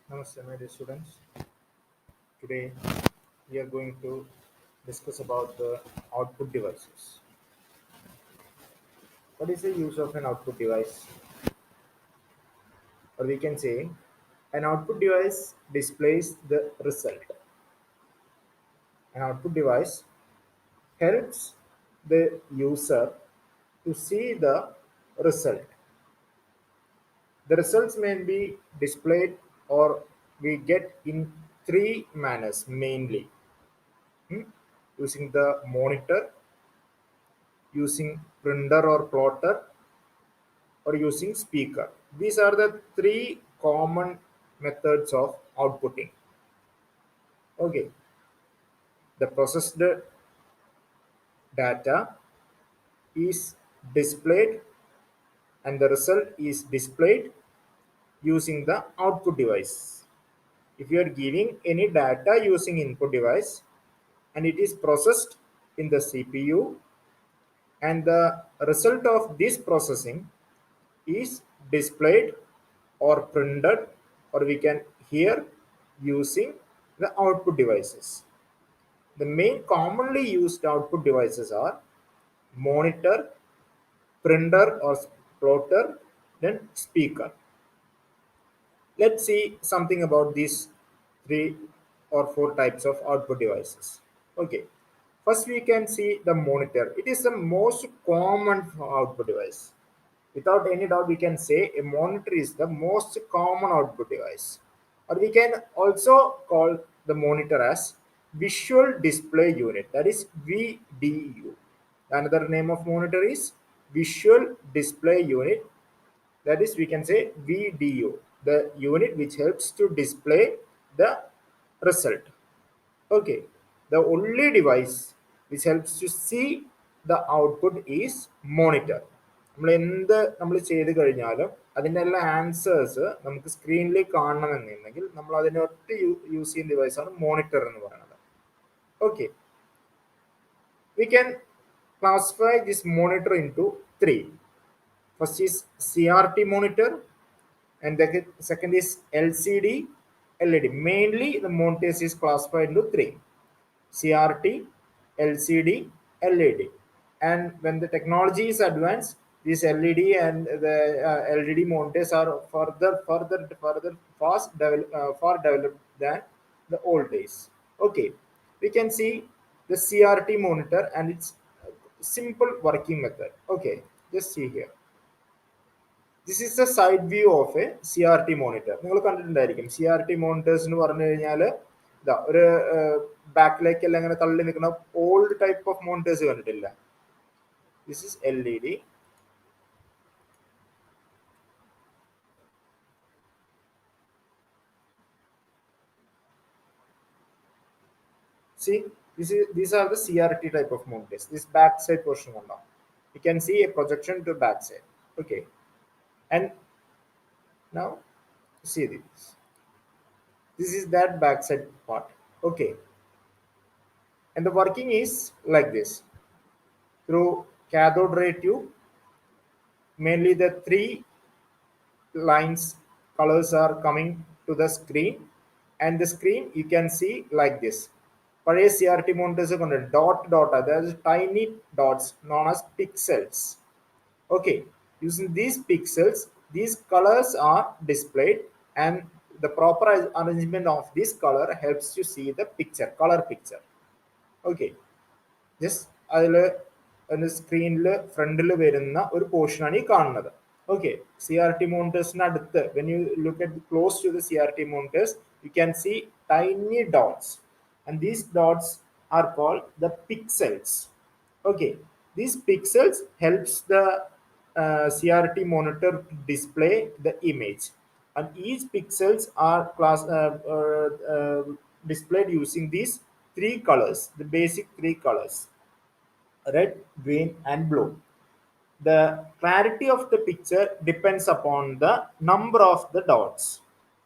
Namaste, my dear students. Today we are going to discuss about the output devices. What is the use of an output device? Or we can say an output device displays the result. An output device helps the user to see the result. The results may be displayed or we get in three manners mainly. Hmm? Using the monitor, using printer or plotter, or using speaker. These are the three common methods of outputting. Okay, the processed data is displayed and the result is displayed using the output device. If you are giving any data using input device and it is processed in the CPU and the result of this processing is displayed or printed or we can hear using the output devices. The main commonly used output devices are monitor, printer or plotter, then speaker. Let's see something about these three or four types of output devices. Okay, first we can see the monitor. It is the most common output device. Without any doubt, we can say a monitor is the most common output device. Or we can also call the monitor as visual display unit, that is VDU. Another name of monitor is visual display unit, that is we can say VDU, the unit which helps to display the result. Okay, the only device which helps to see the output is monitor. നമ്മൾ ചെയ്ത് കഴിഞ്ഞാലും അതിൻ്റെ എല്ലാ answers നമുക്ക് സ്ക്രീനിൽ കാണണമെന്നുണ്ടെങ്കിൽ നമ്മൾ അതിനൊട്ട് use ചെയ്യുന്ന ഡിവൈസാണ് monitor എന്ന് പറയുന്നത്. Okay, we can classify this monitor into three. First is CRT monitor, and the second is LCD, LED. Mainly the monitors is classified into three: CRT, LCD, LED. And when the technology is advanced, this LED and the LED monitors are further far developed than the old days. Okay, we can see the CRT monitor and its simple working method. Okay, just see here. This is the side view of a CRT monitor. നിങ്ങൾ കണ്ടിട്ടുണ്ടായിരിക്കും CRT monitors എന്ന് പറഞ്ഞു കഴിഞ്ഞാൽ ഇതാ ഒരു ബാക്കിലേക്കെല്ലാം ഇങ്ങനെ തള്ളി നിൽക്കുന്ന old type of monitors കണ്ടിട്ടില്ല. This is LED. See, these are the CRT type of monitors. This backside portion കൊണ്ടാണ്. You can see a projection to backside. Okay, and now see this. This is that backside part. Okay, and the working is like this. Through cathode ray tube, mainly the three lines colors are coming to the screen, and the screen you can see like this. പഴയ CRT monitors dot അതായത് tiny dots known as pixels. Okay, using these pixels, these colors are displayed, and the proper arrangement of this color helps you see the picture, color picture. Okay, just അതിൽ സ്ക്രീനിൽ ഫ്രണ്ടിൽ വരുന്ന ഒരു പോർഷനാണ് ഈ കാണുന്നത്. Okay, CRT മോണിറ്റേഴ്സിന് അടുത്ത് when you look at close to the CRT monitors you can see tiny dots and these dots are called the pixels. Okay, these pixels helps the CRT monitor to display the image, and each pixels are displayed using these three colors, the basic three colors: red, green, and blue. The clarity of the picture depends upon the number of the dots.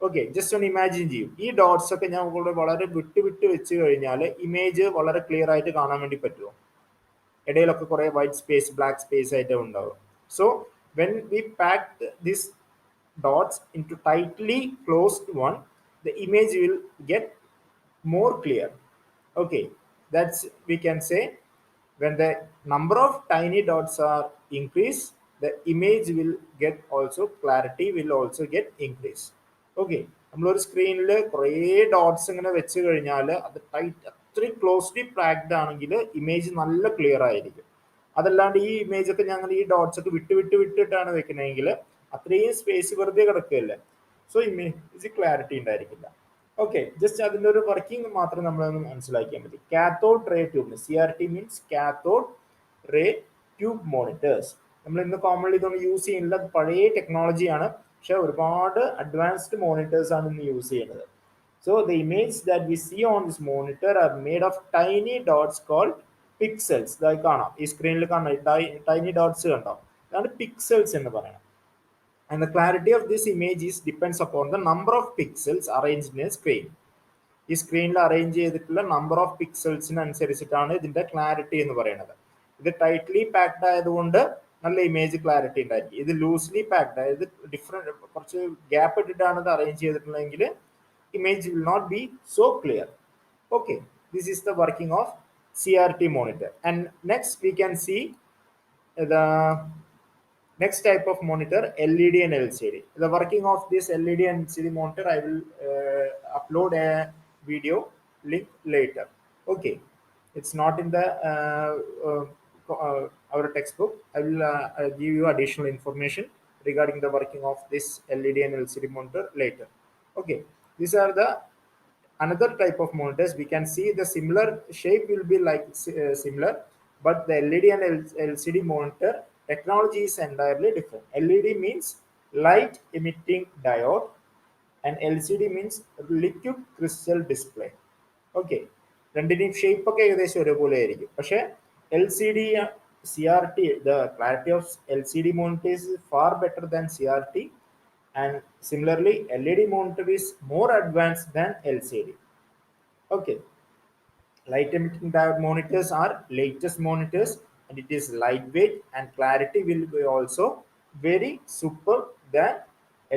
Okay, just ഒന്ന് imagine ചെയ്യും, ഈ dots ഒക്കെ ഞാൻ വളരെ വിട്ട് വിട്ട് വെച്ച് കഴിഞ്ഞാൽ ഇമേജ് വളരെ ക്ലിയർ ആയിട്ട് കാണാൻ വേണ്ടി പറ്റുമോ? ഇടയിലൊക്കെ കുറേ വൈറ്റ് സ്പേസ്, ബ്ലാക്ക് സ്പേസ് ആയിട്ട് ഉണ്ടാവും. So when we pack this dots into tightly closed one, the image will get more clear. Okay, that's we can say when the number of tiny dots are increased, the image will get also clarity will also get increased. Okay, നമ്മളൊരു സ്ക്രീനിൽ കുറേ dots ഇങ്ങനെ വെച്ച് കഴിഞ്ഞാൽ അത് tight അത്രയും closely packed ആണെങ്കിൽ image നല്ല ക്ലിയർ ആയിരിക്കും. അതല്ലാണ്ട് ഈ ഇമേജ് ഒക്കെ ഞങ്ങൾ ഈ ഡോട്ട്സ് ഒക്കെ വിട്ടിട്ടാണ് വെക്കുന്നതെങ്കിൽ അത്രയും സ്പേസ് വെറുതെ കിടക്കുകയല്ലേ. സോ ഇമേജ് ക്ലാരിറ്റി ഉണ്ടായിരിക്കില്ല. ഓക്കെ, ജസ്റ്റ് അതിൻ്റെ ഒരു വർക്കിംഗ് മാത്രം നമ്മളൊന്ന് മനസ്സിലാക്കിയാൽ മതി. Cathode ray tube, CRT means cathode ray tube monitors. നമ്മൾ ഇന്ന് കോമൺലി ഇതൊന്നും യൂസ് ചെയ്യുന്നില്ല, പഴയ ടെക്നോളജിയാണ്. പക്ഷെ ഒരുപാട് അഡ്വാൻസ്ഡ് മോണിറ്റേഴ്സ് ആണ് ഇന്ന് യൂസ് ചെയ്യുന്നത്. So the image that we see on this monitor are made of tiny dots called pixels. ഇതായി കാണാം, ഈ സ്ക്രീനിൽ കാണാം ടൈനി ഡോട്ട്സ് കണ്ടോ, ഇതാണ് പിക്സൽസ് എന്ന് പറയുന്നത്. And the clarity of this image is depends upon the number of pixels arranged in a screen. ഈ സ്ക്രീനിൽ അറേഞ്ച് ചെയ്തിട്ടുള്ള നമ്പർ ഓഫ് പിക്സൽസിനനുസരിച്ചിട്ടാണ് ഇതിന്റെ ക്ലാരിറ്റി എന്ന് പറയുന്നത്. ഇത് ടൈറ്റ്ലി പാക്ഡ് ആയതുകൊണ്ട് നല്ല ഇമേജ് ക്ലാരിറ്റി ഉണ്ടായിരിക്കും. ഇത് ലൂസ്ലി പാക്ഡ്, അതായത് ഡിഫറെന്റ് കുറച്ച് ഗ്യാപ്പ് ഇട്ടിട്ടാണ് ഇത് arrange ചെയ്തിട്ടുള്ളതെങ്കിൽ image will not be so clear. Okay, this is the working of CRT monitor. And next we can see the next type of monitor, LED and LCD. The working of this LED and LCD monitor, I will upload a video link later. Okay, it's not in the our textbook. I will give you additional information regarding the working of this LED and LCD monitor later. Okay, these are the another type of monitors. We can see the similar shape will be like similar, but the LED and LCD monitor technology is entirely different. LED means light emitting diode and LCD means liquid crystal display. Okay, രണ്ടിനെയും shape ഒക്കെ ഏകദേശം ഒരുപോലെ ആയിരിക്കും. പക്ഷേ LCD CRT, the clarity of LCD monitor is far better than CRT, and similarly LED monitor is more advanced than LCD. Okay, light emitting diode monitors are latest monitors, and it is lightweight and clarity will be also very superb than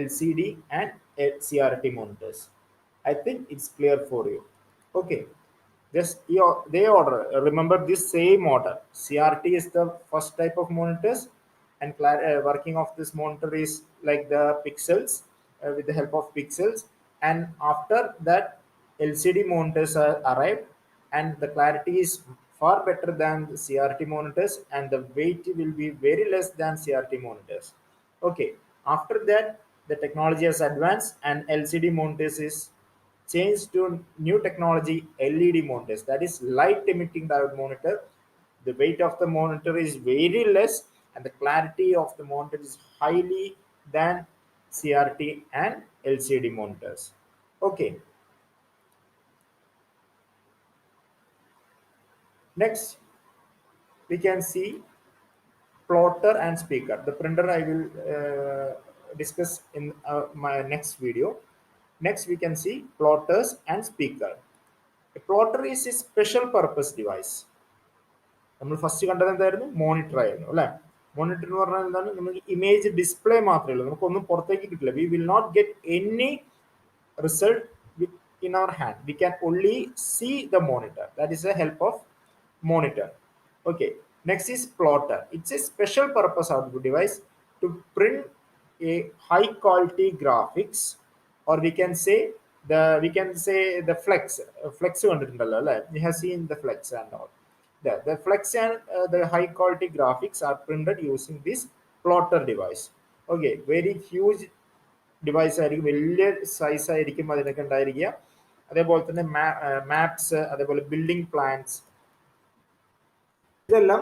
LCD and CRT monitors. I think it's clear for you. Okay, just they order, remember this same order. CRT is the first type of monitors, and working of this monitor is like the pixels, with the help of pixels. And after that LCD monitors are arrived, and the clarity is far better than the CRT monitors, and the weight will be very less than CRT monitors. Okay, after that the technology has advanced and LCD monitors is changed to new technology, LED monitors, that is light emitting diode monitor. The weight of the monitor is very less, and the clarity of the monitor is highly than CRT and LCD monitors. Okay, next we can see plotter and speaker. The printer I will discuss in my next video. Next we can see plotters and speaker. A plotter is a special purpose device. നമ്മൾ first കണ്ടത് എന്തായിരുന്നു? Monitor ആയിരുന്നു അല്ലെ. Monitor എന്ന് പറഞ്ഞാൽ എന്താണ്? നമുക്ക് image display മാത്രമേ ഉള്ളൂ, നമുക്കൊന്നും പുറത്തേക്ക് കിട്ടില്ല. We will not get any result in our hand. We can only see the monitor. That is the help of monitor. Okay, next is plotter. It's a special purpose output device to print a high quality graphics, or we can say the flex കണ്ടിട്ടുണ്ടല്ലോ അല്ലേ. We have seen the flex and all. The flex and the high quality graphics are printed using this plotter device. Okay, very huge device ആയിരിക്കും, വലിയ size ആയിരിക്കും അതിനൊക്കെ ഉണ്ടായിരിക്കുക. അതേപോലെ തന്നെ maps, അതേപോലെ ബിൽഡിംഗ് പ്ലാൻസ്, ഇതെല്ലാം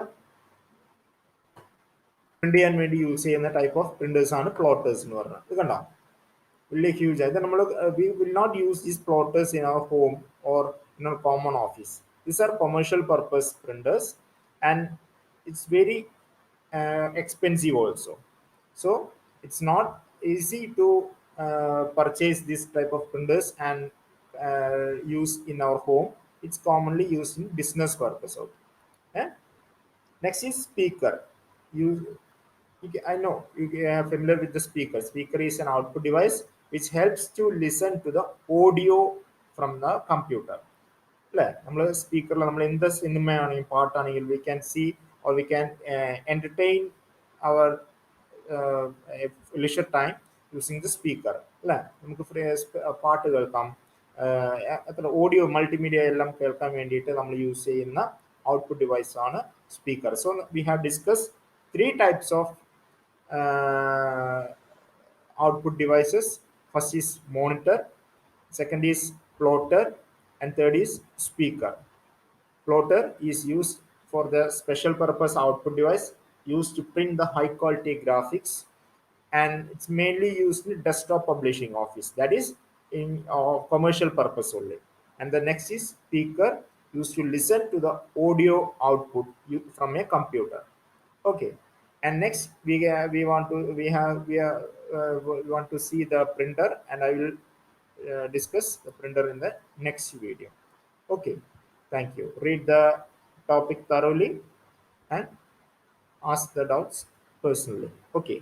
പ്രിന്റ് ചെയ്യാൻ വേണ്ടി യൂസ് ചെയ്യുന്ന ടൈപ്പ് ഓഫ് പ്രിന്റേഴ്സ് ആണ് പ്ലോട്ടേഴ്സ് എന്ന് പറഞ്ഞത്. ഇത് കണ്ടോ, വലിയ ഹ്യൂജ് ആയത്. നമ്മൾ we will not use these plotters in our home or in our common office. These are commercial purpose printers, and it's very expensive also. So it's not easy to purchase this type of printers and use in our home. It's commonly used in business purpose also. Next is speaker. You I know you are familiar with the speaker. Speaker is an output device which helps to listen to the audio from the computer. Speaker, in the cinema part, we can see or we can entertain our leisure time using the speaker. നമുക്ക് പാട്ട് കേൾക്കാം, എത്ര audio multimedia എല്ലാം കേൾക്കാൻ വേണ്ടിയിട്ട് നമ്മൾ use ചെയ്യുന്ന output device ആണ് speaker. So we have discuss three types of output devices. First is monitor, second is plotter, and third is speaker. Plotter is used for the special purpose output device used to print the high quality graphics, and it's mainly used in desktop publishing office, that is in commercial purpose only. And the next is speaker, used to listen to the audio output from a computer. Okay, and next we want to we want to see the printer, and I will discuss the printer in the next video. Okay, thank you. Read the topic thoroughly and ask the doubts personally. Okay.